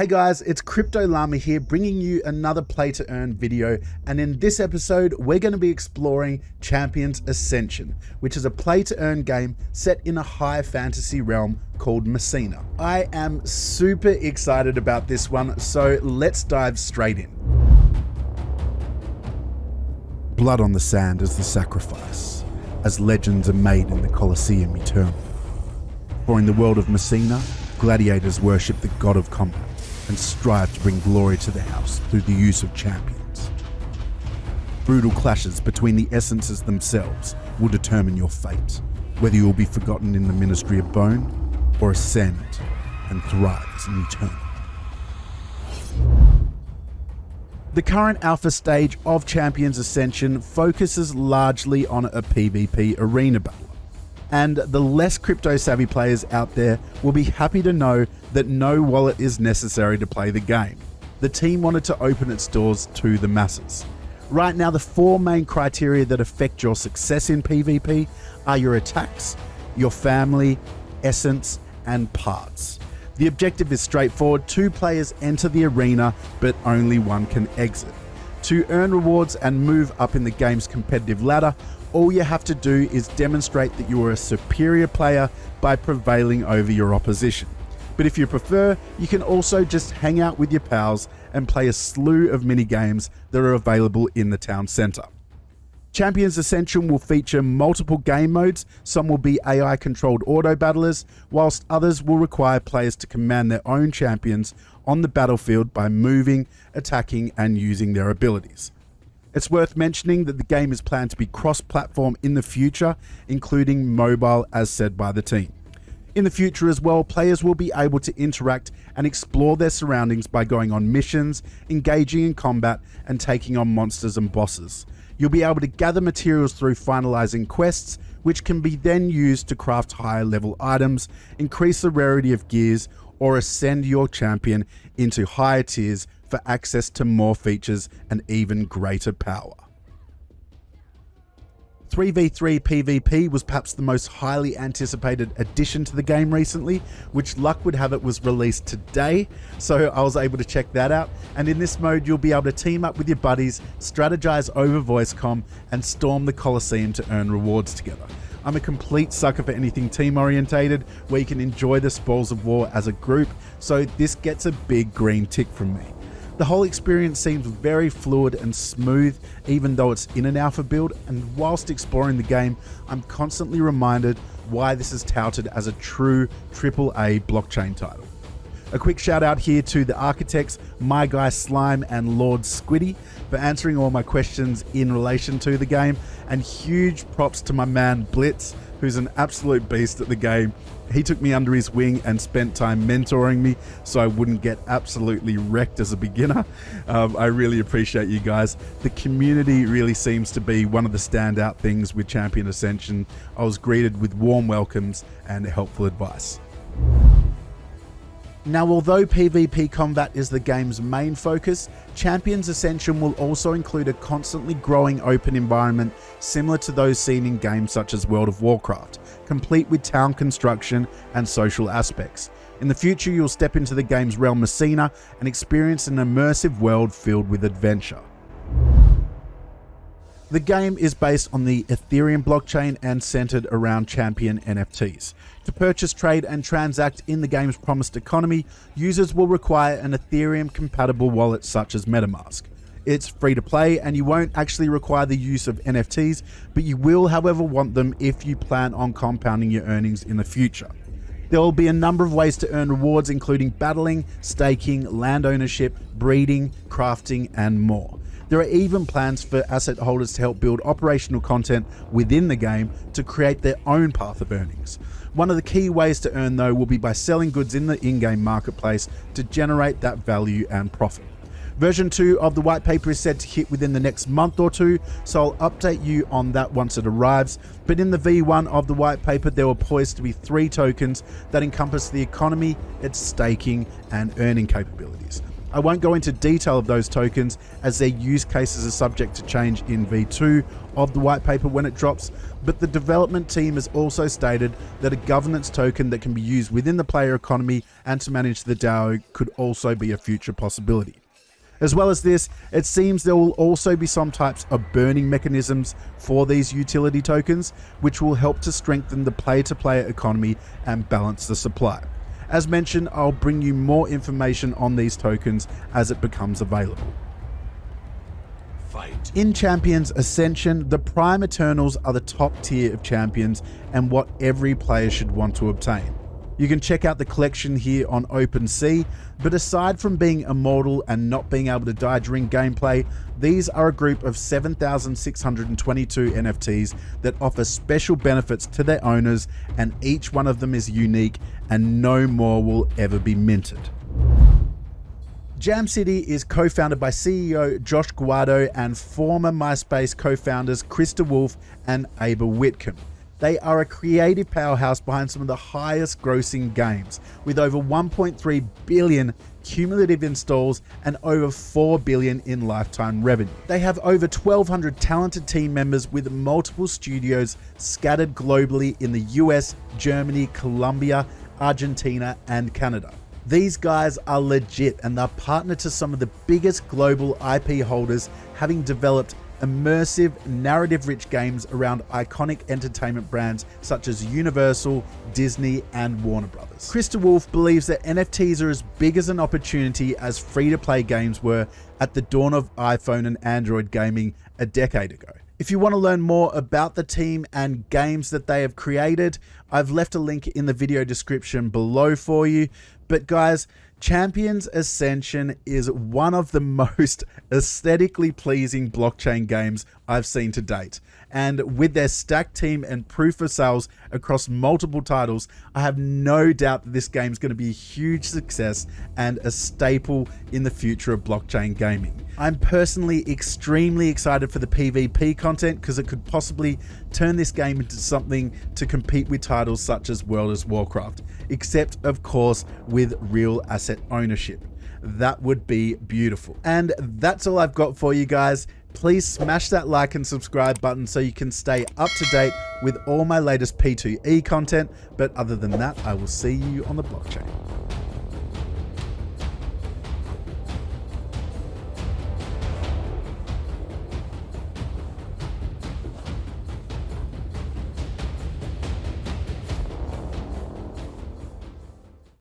Hey guys, it's Crypto Llama here, bringing you another play to earn video, and in this episode we're going to be exploring Champions Ascension, which is a play to earn game set in a high fantasy realm called Massina. I am super excited about this one, so let's dive straight in. Blood on the sand is the sacrifice, as legends are made in the Colosseum eternal. For in the world of Massina, gladiators worship the god of combat and strive to bring glory to the house through the use of champions. Brutal clashes between the essences themselves will determine your fate, whether you will be forgotten in the Ministry of Bone or ascend and thrive as an eternal. The current alpha stage of Champions Ascension focuses largely on a PvP arena battle, and the less crypto-savvy players out there will be happy to know that no wallet is necessary to play the game. The team wanted to open its doors to the masses. Right now, the four main criteria that affect your success in PvP are your attacks, your family, essence, and parts. The objective is straightforward: 2 players enter the arena, but only 1 can exit. To earn rewards and move up in the game's competitive ladder, all you have to do is demonstrate that you are a superior player by prevailing over your opposition. But if you prefer, you can also just hang out with your pals and play a slew of mini-games that are available in the town centre. Champions Ascension will feature multiple game modes. Some will be AI-controlled auto-battlers, whilst others will require players to command their own champions on the battlefield by moving, attacking, and using their abilities. It's worth mentioning that the game is planned to be cross-platform in the future, including mobile, as said by the team. In the future as well, players will be able to interact and explore their surroundings by going on missions, engaging in combat, and taking on monsters and bosses. You'll be able to gather materials through finalizing quests, which can be then used to craft higher level items, increase the rarity of gears, or ascend your champion into higher tiers for access to more features and even greater power. 3v3 PvP was perhaps the most highly anticipated addition to the game recently, which luck would have it was released today, so I was able to check that out. And in this mode, you'll be able to team up with your buddies, strategize over voice comm, and storm the Colosseum to earn rewards together. I'm a complete sucker for anything team orientated, where you can enjoy the spoils of war as a group, so this gets a big green tick from me. The whole experience seems very fluid and smooth, even though it's in an alpha build, and whilst exploring the game, I'm constantly reminded why this is touted as a true AAA blockchain title. A quick shout out here to the architects, My Guy Slime and Lord Squiddy, for answering all my questions in relation to the game, and huge props to my man Blitz, who's an absolute beast at the game. He took me under his wing and spent time mentoring me so I wouldn't get absolutely wrecked as a beginner. I really appreciate you guys. The community really seems to be one of the standout things with Champion Ascension. I was greeted with warm welcomes and helpful advice. Now, although PvP combat is the game's main focus, Champions Ascension will also include a constantly growing open environment similar to those seen in games such as World of Warcraft, complete with town construction and social aspects. In the future, you'll step into the game's realm Massina and experience an immersive world filled with adventure. The game is based on the Ethereum blockchain and centered around champion NFTs. To purchase, trade, and transact in the game's promised economy, users will require an Ethereum-compatible wallet such as MetaMask. It's free to play, and you won't actually require the use of NFTs, but you will, however, want them if you plan on compounding your earnings in the future. There will be a number of ways to earn rewards, including battling, staking, land ownership, breeding, crafting, and more. There are even plans for asset holders to help build operational content within the game to create their own path of earnings. One of the key ways to earn, though, will be by selling goods in the in-game marketplace to generate that value and profit. Version 2 of the white paper is said to hit within the next month or two, so I'll update you on that once it arrives. But in the V1 of the white paper, there were poised to be 3 tokens that encompass the economy, its staking, and earning capabilities. I won't go into detail of those tokens as their use cases are subject to change in V2 of the white paper when it drops, but the development team has also stated that a governance token that can be used within the player economy and to manage the DAO could also be a future possibility. As well as this, it seems there will also be some types of burning mechanisms for these utility tokens, which will help to strengthen the player-to-player economy and balance the supply. As mentioned, I'll bring you more information on these tokens as it becomes available. Fight. In Champions Ascension, the Prime Eternals are the top tier of champions and what every player should want to obtain. You can check out the collection here on OpenSea, but aside from being immortal and not being able to die during gameplay, these are a group of 7,622 NFTs that offer special benefits to their owners, and each one of them is unique and no more will ever be minted. Jam City is co-founded by CEO Josh Guado and former MySpace co-founders Krista Wolf and Ava Whitcomb. They are a creative powerhouse behind some of the highest grossing games, with over 1.3 billion cumulative installs and over 4 billion in lifetime revenue. They have over 1,200 talented team members with multiple studios scattered globally in the US, Germany, Colombia, Argentina, and Canada. These guys are legit and they're partnered to some of the biggest global IP holders, having developed immersive, narrative-rich games around iconic entertainment brands such as Universal, Disney, and Warner Brothers. Krista Wolf believes that NFTs are as big as an opportunity as free-to-play games were at the dawn of iPhone and Android gaming a decade ago. If you want to learn more about the team and games that they have created, I've left a link in the video description below for you. But guys, Champions Ascension is one of the most aesthetically pleasing blockchain games I've seen to date. And with their stacked team and proof of sales across multiple titles, I have no doubt that this game is going to be a huge success and a staple in the future of blockchain gaming. I'm personally extremely excited for the PvP content because it could possibly turn this game into something to compete with titles such as World of Warcraft, except of course with real asset ownership. That would be beautiful. And that's all I've got for you guys. Please smash that like and subscribe button so you can stay up to date with all my latest P2E content. But other than that, I will see you on the blockchain.